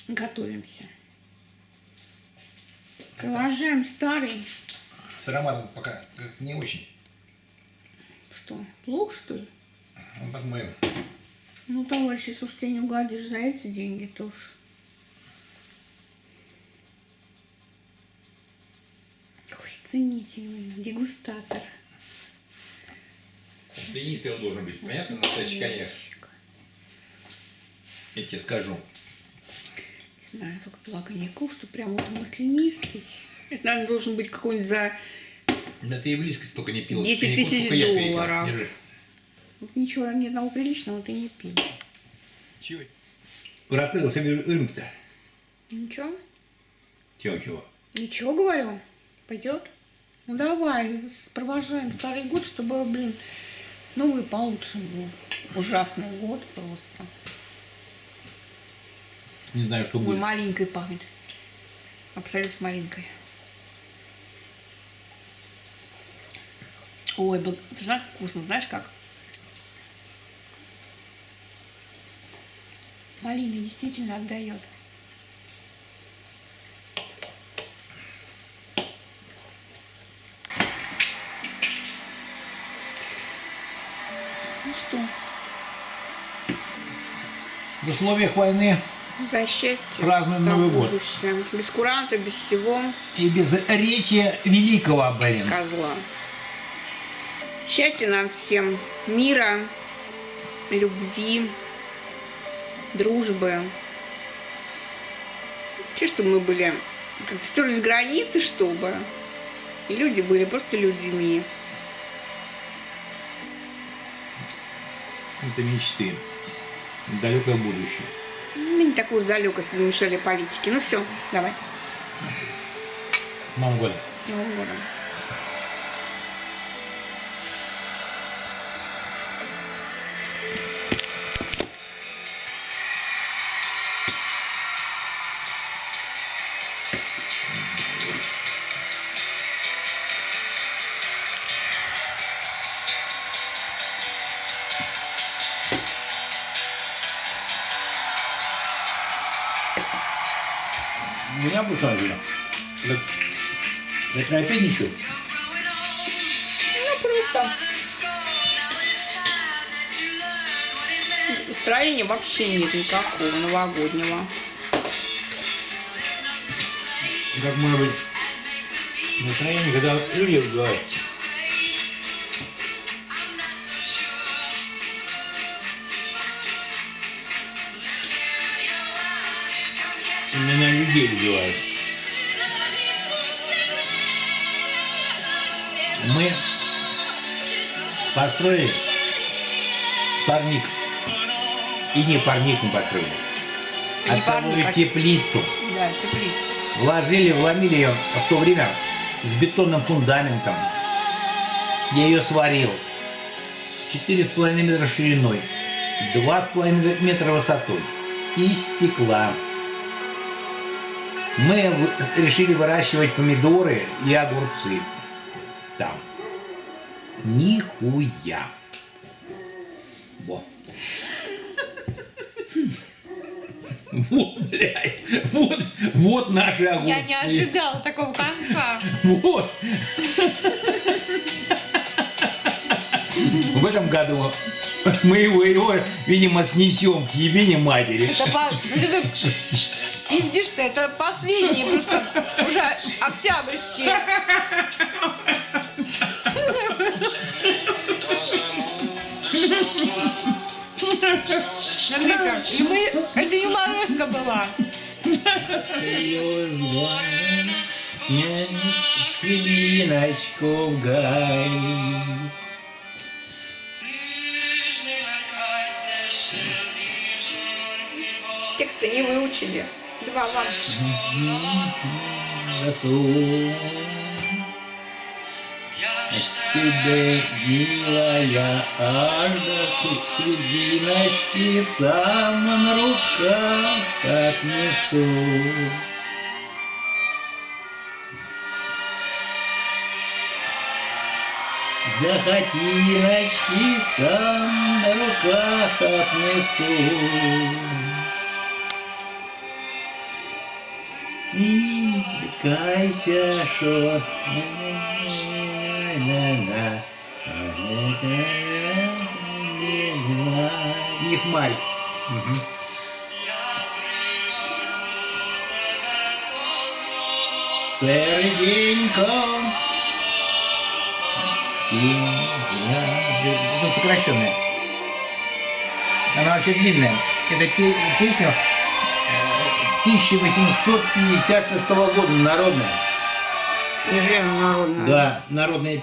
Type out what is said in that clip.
Готовимся. Продолжаем старый. С ароматом пока не очень. Что, плохо, что ли? Он по-моему. Ну, товарищ, если уж тебе не угодишь за эти деньги, то уж... Ой, ценительный дегустатор. Пенистый он должен быть, понятно? Настоящий коньяк. Я тебе скажу. Не знаю, сколько пила коньяков, что прям вот маслянистый. Это, наверное, должен быть какой-нибудь за... Да ты и близко столько не пил. 10 коньяку, тысяч сколько я перепил. долларов. Держи. Вот ничего, ни одного приличного ты не пил. Чего? Расстылился рюмки-то. Ничего? Чего? Ничего, говорю. Пойдет? Ну давай, провожаем старый год, чтобы, блин, новый получше был. Ужасный год просто. Не знаю, что Ой, будет. маленькой пахнет. Абсолютно с малинкой. Ой, знаешь, вкусно, знаешь как? Малина действительно отдает. Ну что? В условиях войны За счастье, празднуем за Новый год. будущее. Без куранта, без всего и без речи великого, блин. козла. Счастья нам всем, мира, любви, дружбы. Вообще, чтобы мы были как-то стерлись границы, чтобы и люди были просто людьми. Это мечты. Далекое будущее. Ну, не такое уж далеко, если бы мешали политики. Ну все, давай. Новым годом. Новым годом. У меня будет сразу. Это опять ничего. Ну, просто. Настроения вообще нет никакого новогоднего. Как может быть настроение, когда люди говорят. Именно людей убивают. Мы построили парник. И не парник мы построили, А не а целую парник, а теплицу. Да, теплица. Вломили ее в то время с бетонным фундаментом. Я ее сварил. 4,5 метра шириной, 2,5 метра высотой. Из стекла. Мы решили выращивать помидоры и огурцы. Там. Нихуя. Во. Вот, блядь. Вот наши огурцы. Я не ожидала такого конца. Вот. В этом году мы его, видимо, снесем к ебине матери. Пиздишь ты, это последние, просто уже октябрьские. Смотри-ка, и мы, это юмореска была. Хвилиночку в гай. Тексты не выучили. Два вам. Тебе, милая, аж до хвилиночки сам на руках отнесу. До хатиночки сам на руках отнесу. Кайся, що. Не хмарь. Угу. Серденько. Тут сокращенная. Она вообще длинная. Это песня 1856 года, народная. Режим народный. Да, народная